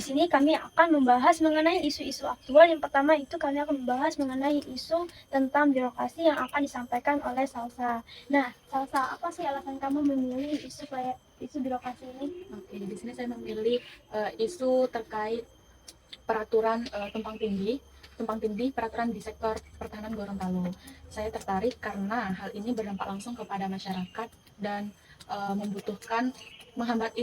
di sini kami akan membahas mengenai isu-isu aktual. Yang pertama itu kami akan membahas mengenai isu tentang birokrasi yang akan disampaikan oleh Salsa. Nah, Salsa, apa sih alasan kamu memilih isu birokrasi ini? Oke, di sini saya memilih isu terkait peraturan tumpang tindih peraturan di sektor pertahanan Gorontalo. Saya tertarik karena hal ini berdampak langsung kepada masyarakat dan membutuhkan menghambat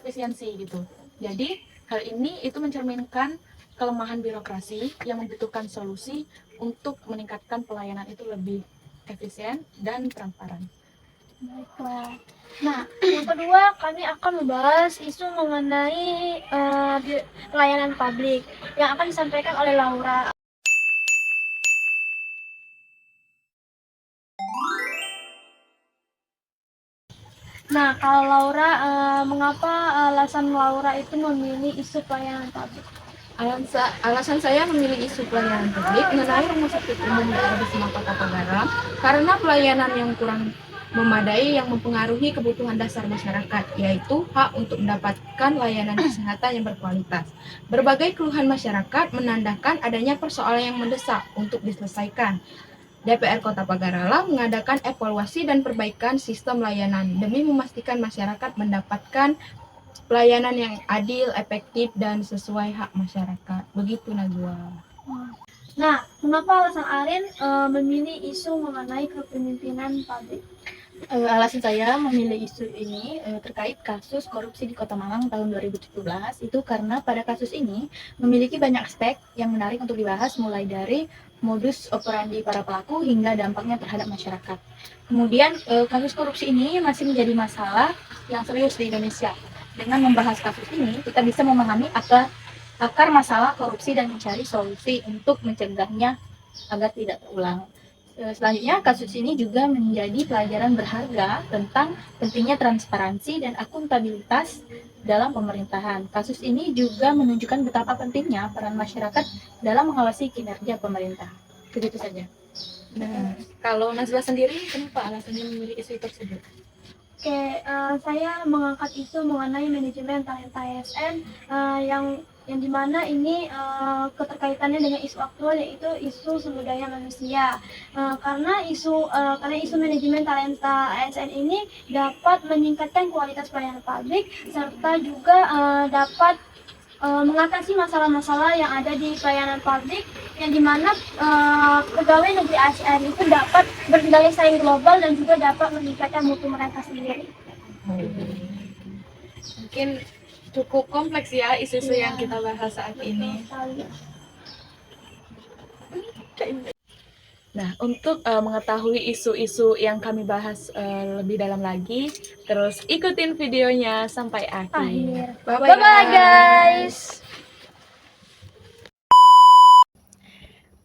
efisiensi gitu. Jadi hal ini itu mencerminkan kelemahan birokrasi yang membutuhkan solusi untuk meningkatkan pelayanan itu lebih efisien dan transparan. Baiklah. Nah, yang kedua kami akan membahas isu mengenai pelayanan publik yang akan disampaikan oleh Laura. Nah, kalau Laura, mengapa alasan Laura itu memilih isu pelayanan publik? Alasan saya memilih isu pelayanan publik mengenai Rumah Sakit Umum Daerah Bisma Kota Pagaram karena pelayanan yang kurang memadai yang mempengaruhi kebutuhan dasar masyarakat, yaitu hak untuk mendapatkan layanan kesehatan yang berkualitas. Berbagai keluhan masyarakat menandakan adanya persoalan yang mendesak untuk diselesaikan. DPR Kota Pagarala mengadakan evaluasi dan perbaikan sistem layanan demi memastikan masyarakat mendapatkan pelayanan yang adil, efektif, dan sesuai hak masyarakat. Begitu, Najwa. Nah, mengapa alasan Arin memilih isu mengenai kepemimpinan publik? Alasan saya memilih isu ini terkait kasus korupsi di Kota Malang tahun 2017 itu karena pada kasus ini memiliki banyak aspek yang menarik untuk dibahas, mulai dari modus operandi para pelaku hingga dampaknya terhadap masyarakat. Kemudian kasus korupsi ini masih menjadi masalah yang serius di Indonesia. Dengan membahas kasus ini, kita bisa memahami akar masalah korupsi dan mencari solusi untuk mencegahnya agar tidak terulang. Selanjutnya, kasus ini juga menjadi pelajaran berharga tentang pentingnya transparansi dan akuntabilitas dalam pemerintahan. Kasus ini juga menunjukkan betapa pentingnya peran masyarakat dalam mengawasi kinerja pemerintah. Begitu saja. Nah, kalau Najwa sendiri, kenapa alasannya memilih isu tersebut? Oke, saya mengangkat isu mengenai manajemen talenta ASN yang dimana ini keterkaitannya dengan isu aktual, yaitu isu sumber daya manusia. Karena isu manajemen talenta ASN ini dapat meningkatkan kualitas pelayanan publik serta juga dapat mengatasi masalah-masalah yang ada di pelayanan publik, yang dimana pegawai negeri ASN itu dapat berdaya saing global dan juga dapat meningkatkan mutu mereka sendiri. Mungkin cukup kompleks ya isu-isu yang kita bahas saat ini. Nah, untuk mengetahui isu-isu yang kami bahas lebih dalam lagi, terus ikutin videonya sampai akhir. Bye-bye guys!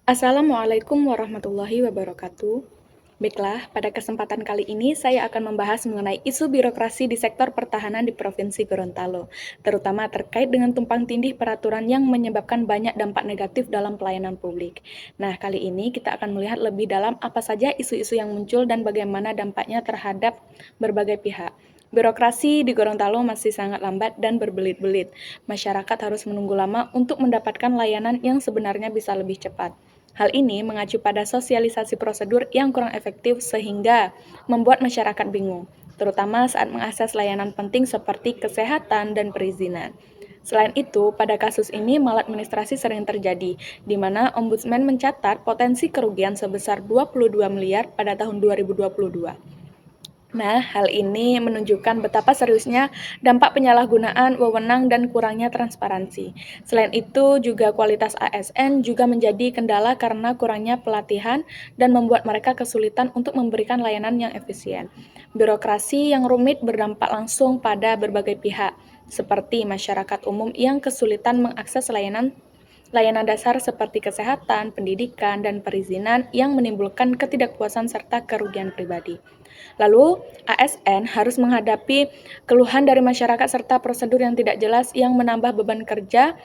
Assalamualaikum warahmatullahi wabarakatuh. Baiklah, pada kesempatan kali ini saya akan membahas mengenai isu birokrasi di sektor pertahanan di Provinsi Gorontalo, terutama terkait dengan tumpang tindih peraturan yang menyebabkan banyak dampak negatif dalam pelayanan publik. Nah, kali ini kita akan melihat lebih dalam apa saja isu-isu yang muncul dan bagaimana dampaknya terhadap berbagai pihak. Birokrasi di Gorontalo masih sangat lambat dan berbelit-belit. Masyarakat harus menunggu lama untuk mendapatkan layanan yang sebenarnya bisa lebih cepat. Hal ini mengacu pada sosialisasi prosedur yang kurang efektif sehingga membuat masyarakat bingung, terutama saat mengakses layanan penting seperti kesehatan dan perizinan. Selain itu, pada kasus ini maladministrasi sering terjadi, di mana Ombudsman mencatat potensi kerugian sebesar 22 miliar pada tahun 2022. Nah, hal ini menunjukkan betapa seriusnya dampak penyalahgunaan wewenang dan kurangnya transparansi. Selain itu, juga kualitas ASN juga menjadi kendala karena kurangnya pelatihan dan membuat mereka kesulitan untuk memberikan layanan yang efisien. Birokrasi yang rumit berdampak langsung pada berbagai pihak, seperti masyarakat umum yang kesulitan mengakses layanan dasar seperti kesehatan, pendidikan, dan perizinan yang menimbulkan ketidakpuasan serta kerugian pribadi. Lalu, ASN harus menghadapi keluhan dari masyarakat serta prosedur yang tidak jelas yang menambah beban kerja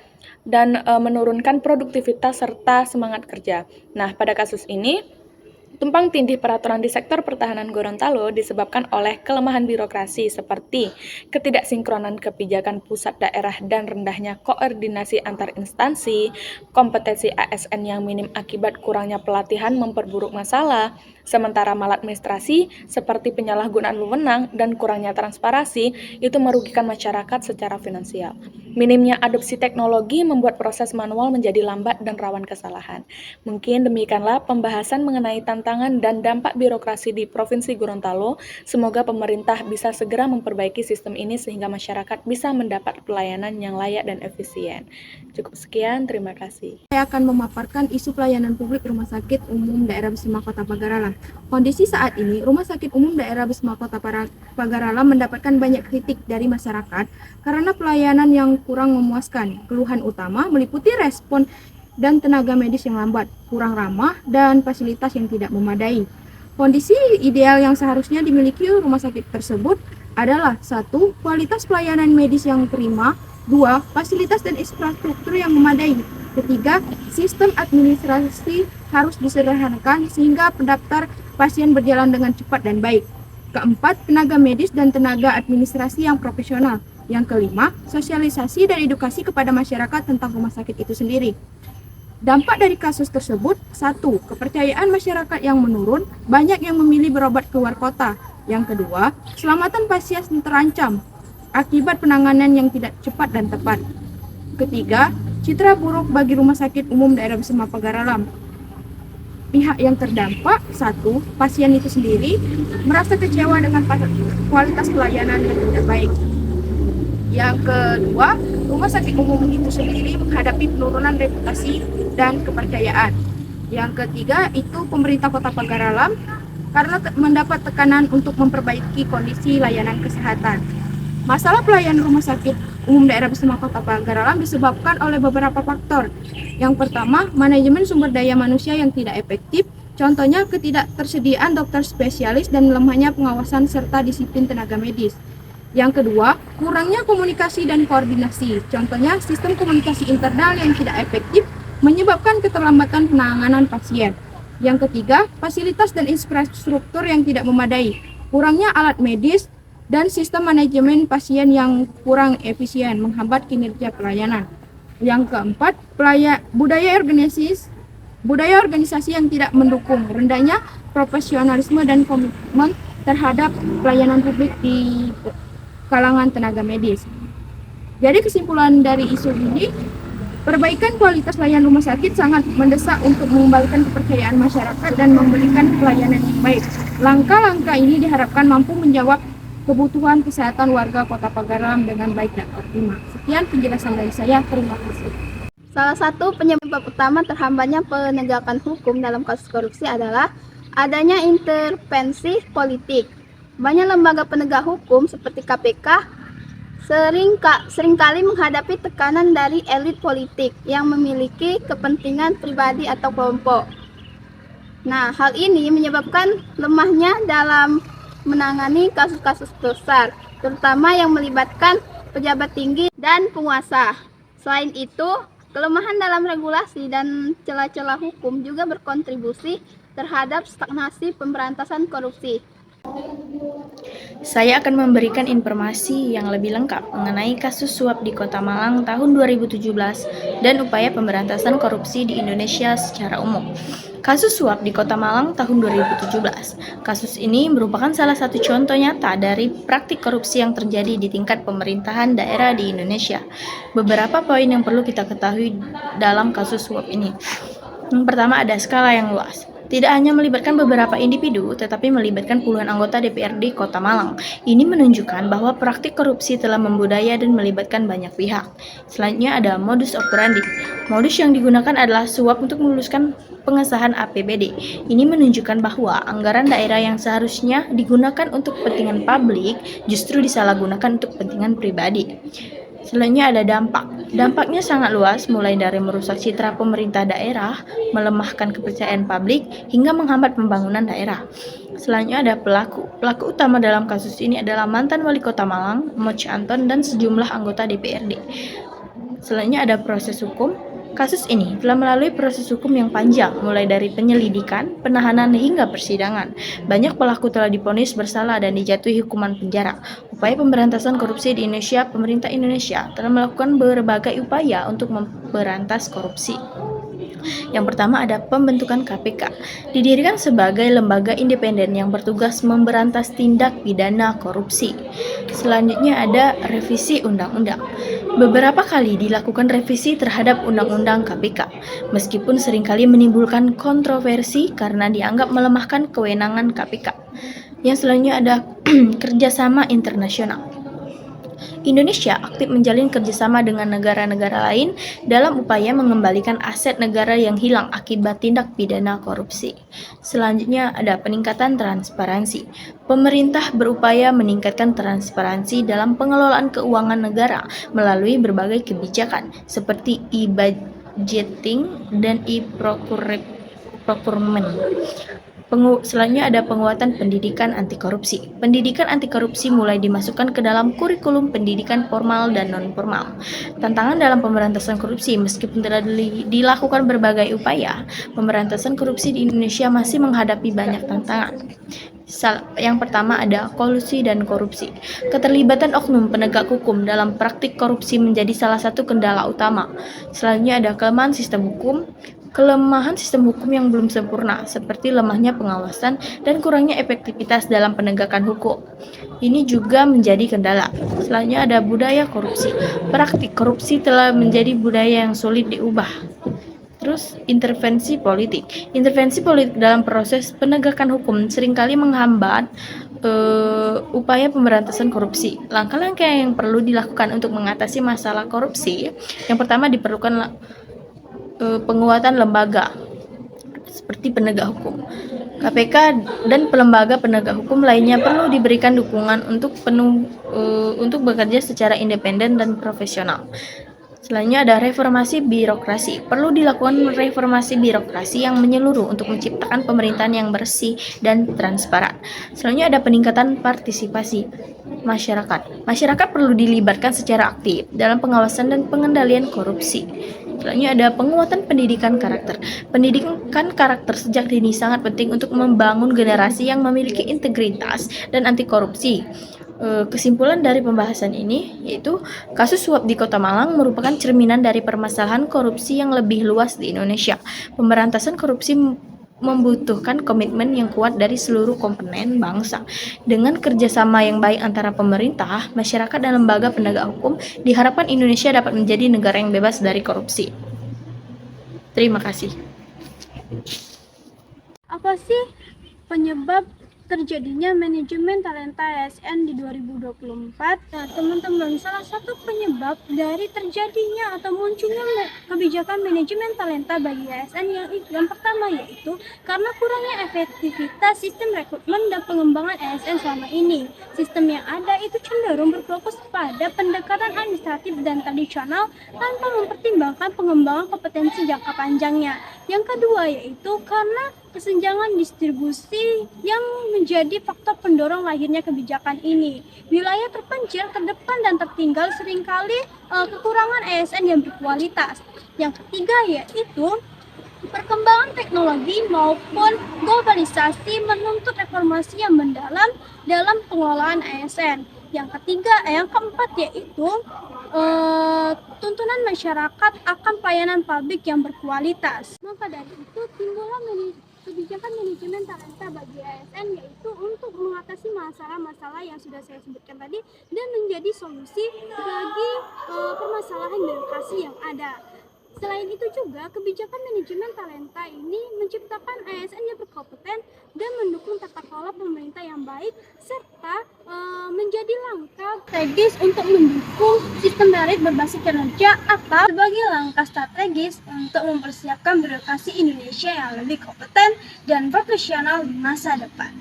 dan menurunkan produktivitas serta semangat kerja. Nah, pada kasus ini, Tumpang tindih peraturan di sektor pertahanan Gorontalo disebabkan oleh kelemahan birokrasi seperti ketidaksinkronan kebijakan pusat daerah dan rendahnya koordinasi antar instansi, kompetensi ASN yang minim akibat kurangnya pelatihan memperburuk masalah, sementara maladministrasi seperti penyalahgunaan wewenang dan kurangnya transparansi itu merugikan masyarakat secara finansial. Minimnya adopsi teknologi membuat proses manual menjadi lambat dan rawan kesalahan. Mungkin demikianlah pembahasan mengenai tantangan dan dampak birokrasi di Provinsi Gorontalo. Semoga pemerintah bisa segera memperbaiki sistem ini sehingga masyarakat bisa mendapat pelayanan yang layak dan efisien. Cukup sekian, terima kasih. Saya akan memaparkan isu pelayanan publik Rumah Sakit Umum Daerah Bisma Kota Pagaralam. Kondisi saat ini, Rumah Sakit Umum Daerah Bisma Kota Pagaralam mendapatkan banyak kritik dari masyarakat karena pelayanan yang kurang memuaskan. Keluhan utama meliputi respon dan tenaga medis yang lambat, kurang ramah, dan fasilitas yang tidak memadai. Kondisi ideal yang seharusnya dimiliki rumah sakit tersebut adalah 1. Kualitas pelayanan medis yang prima, 2. Fasilitas dan infrastruktur yang memadai, 3. Sistem administrasi harus disederhanakan sehingga pendaftar pasien berjalan dengan cepat dan baik, 4. Tenaga medis dan tenaga administrasi yang profesional, yang 5. Sosialisasi dan edukasi kepada masyarakat tentang rumah sakit itu sendiri. Dampak dari kasus tersebut, 1. Kepercayaan masyarakat yang menurun, banyak yang memilih berobat keluar kota. Yang kedua, keselamatan pasien terancam akibat penanganan yang tidak cepat dan tepat. Ketiga, citra buruk bagi Rumah Sakit Umum Daerah Bisma Pagaralam. Pihak yang terdampak, 1. Pasien itu sendiri merasa kecewa dengan kualitas pelayanan yang tidak baik. Yang kedua, Rumah Sakit Umum itu sendiri menghadapi penurunan reputasi dan kepercayaan. Yang ketiga, itu pemerintah Kota Pagaralam karena mendapat tekanan untuk memperbaiki kondisi layanan kesehatan. Masalah pelayanan Rumah Sakit Umum Daerah Bisma Kota Pagaralam disebabkan oleh beberapa faktor. Yang pertama, manajemen sumber daya manusia yang tidak efektif, contohnya ketidaktersediaan dokter spesialis dan lemahnya pengawasan serta disiplin tenaga medis. Yang kedua, kurangnya komunikasi dan koordinasi. Contohnya, sistem komunikasi internal yang tidak efektif menyebabkan keterlambatan penanganan pasien. Yang ketiga, fasilitas dan infrastruktur yang tidak memadai. Kurangnya alat medis dan sistem manajemen pasien yang kurang efisien menghambat kinerja pelayanan. Yang keempat, budaya organisasi yang tidak mendukung, rendahnya profesionalisme dan komitmen terhadap pelayanan publik di kalangan tenaga medis. Jadi kesimpulan dari isu ini, perbaikan kualitas layanan rumah sakit sangat mendesak untuk mengembalikan kepercayaan masyarakat dan memberikan pelayanan yang baik. Langkah-langkah ini diharapkan mampu menjawab kebutuhan kesehatan warga Kota Pagaralam dengan baik dan optimal. Sekian penjelasan dari saya, terima kasih. Salah satu penyebab utama terhambatnya penegakan hukum dalam kasus korupsi adalah adanya intervensi politik. Banyak lembaga penegak hukum seperti KPK seringkali menghadapi tekanan dari elit politik yang memiliki kepentingan pribadi atau kelompok. Nah, hal ini menyebabkan lemahnya dalam menangani kasus-kasus besar, terutama yang melibatkan pejabat tinggi dan penguasa. Selain itu, kelemahan dalam regulasi dan celah-celah hukum juga berkontribusi terhadap stagnasi pemberantasan korupsi. Saya akan memberikan informasi yang lebih lengkap mengenai kasus suap di Kota Malang tahun 2017 dan upaya pemberantasan korupsi di Indonesia secara umum. Kasus suap di Kota Malang tahun 2017. Kasus ini merupakan salah satu contoh nyata dari praktik korupsi yang terjadi di tingkat pemerintahan daerah di Indonesia. Beberapa poin yang perlu kita ketahui dalam kasus suap ini. Yang pertama, ada skala yang luas. Tidak hanya melibatkan beberapa individu, tetapi melibatkan puluhan anggota DPRD Kota Malang. Ini menunjukkan bahwa praktik korupsi telah membudaya dan melibatkan banyak pihak. Selanjutnya ada modus operandi. Modus yang digunakan adalah suap untuk meluluskan pengesahan APBD. Ini menunjukkan bahwa anggaran daerah yang seharusnya digunakan untuk kepentingan publik justru disalahgunakan untuk kepentingan pribadi. Selanjutnya ada dampak. Dampaknya sangat luas, mulai dari merusak citra pemerintah daerah, melemahkan kepercayaan publik, hingga menghambat pembangunan daerah. Selanjutnya ada pelaku. Pelaku utama dalam kasus ini adalah mantan wali kota Malang, Moch Anton, dan sejumlah anggota DPRD. Selanjutnya ada proses hukum. Kasus ini telah melalui proses hukum yang panjang, mulai dari penyelidikan, penahanan, hingga persidangan. Banyak pelaku telah divonis bersalah dan dijatuhi hukuman penjara. Upaya pemberantasan korupsi di Indonesia, pemerintah Indonesia telah melakukan berbagai upaya untuk memberantas korupsi. Yang pertama ada pembentukan KPK. Didirikan sebagai lembaga independen yang bertugas memberantas tindak pidana korupsi. Selanjutnya ada revisi undang-undang. Beberapa kali dilakukan revisi terhadap undang-undang KPK, meskipun seringkali menimbulkan kontroversi karena dianggap melemahkan kewenangan KPK. Yang selanjutnya ada kerjasama internasional. Indonesia aktif menjalin kerjasama dengan negara-negara lain dalam upaya mengembalikan aset negara yang hilang akibat tindak pidana korupsi. Selanjutnya ada peningkatan transparansi. Pemerintah berupaya meningkatkan transparansi dalam pengelolaan keuangan negara melalui berbagai kebijakan seperti e-budgeting dan e-procurement. Selanjutnya ada penguatan pendidikan anti korupsi. Pendidikan anti korupsi mulai dimasukkan ke dalam kurikulum pendidikan formal dan non-formal. Tantangan dalam pemberantasan korupsi, meskipun telah dilakukan berbagai upaya, pemberantasan korupsi di Indonesia masih menghadapi banyak tantangan. Yang pertama ada kolusi dan korupsi. Keterlibatan oknum penegak hukum dalam praktik korupsi menjadi salah satu kendala utama. Selanjutnya ada kelemahan sistem hukum. Kelemahan sistem hukum yang belum sempurna, seperti lemahnya pengawasan dan kurangnya efektivitas dalam penegakan hukum. Ini juga menjadi kendala. Selanjutnya ada budaya korupsi. Praktik korupsi telah menjadi budaya yang sulit diubah. Terus intervensi politik. Intervensi politik dalam proses penegakan hukum seringkali menghambat upaya pemberantasan korupsi. Langkah-langkah yang perlu dilakukan untuk mengatasi masalah korupsi, yang pertama diperlukan penguatan lembaga seperti penegak hukum. KPK dan lembaga penegak hukum lainnya perlu diberikan dukungan untuk bekerja secara independen dan profesional. Selanjutnya ada reformasi birokrasi. Perlu dilakukan reformasi birokrasi yang menyeluruh untuk menciptakan pemerintahan yang bersih dan transparan. Selanjutnya ada peningkatan partisipasi masyarakat. Masyarakat perlu dilibatkan secara aktif dalam pengawasan dan pengendalian korupsi. Selanjutnya ada penguatan pendidikan karakter. Pendidikan karakter sejak dini sangat penting untuk membangun generasi yang memiliki integritas dan anti korupsi. Kesimpulan dari pembahasan ini yaitu kasus suap di Kota Malang merupakan cerminan dari permasalahan korupsi yang lebih luas di Indonesia. Pemberantasan korupsi membutuhkan komitmen yang kuat dari seluruh komponen bangsa. Dengan kerjasama yang baik antara pemerintah, masyarakat, dan lembaga penegak hukum, diharapkan Indonesia dapat menjadi negara yang bebas dari korupsi. Terima kasih. Apa sih penyebab terjadinya manajemen talenta ASN di 2024? Nah, teman-teman, salah satu penyebab dari terjadinya atau munculnya kebijakan manajemen talenta bagi ASN yang pertama yaitu karena kurangnya efektivitas sistem rekrutmen dan pengembangan ASN selama ini. Sistem yang ada itu cenderung berfokus pada pendekatan administratif dan tradisional tanpa mempertimbangkan pengembangan kompetensi jangka panjangnya. Yang kedua yaitu karena kesenjangan distribusi yang menjadi faktor pendorong lahirnya kebijakan ini. Wilayah terpencil, terdepan, dan tertinggal seringkali kekurangan ASN yang berkualitas. Yang ketiga yaitu perkembangan teknologi maupun globalisasi menuntut reformasi yang mendalam dalam pengelolaan ASN. Yang keempat yaitu tuntunan masyarakat akan pelayanan publik yang berkualitas. Maka dari itu timbullah kebijakan manajemen talenta bagi ASN yaitu untuk mengatasi masalah-masalah yang sudah saya sebutkan tadi dan menjadi solusi bagi permasalahan birokrasi yang ada. Selain itu juga, kebijakan manajemen talenta ini menciptakan ASN yang berkompeten dan mendukung tata kelola pemerintah yang baik, serta menjadi langkah strategis untuk mendukung sistem merit berbasis kinerja atau sebagai langkah strategis untuk mempersiapkan birokrasi Indonesia yang lebih kompeten dan profesional di masa depan.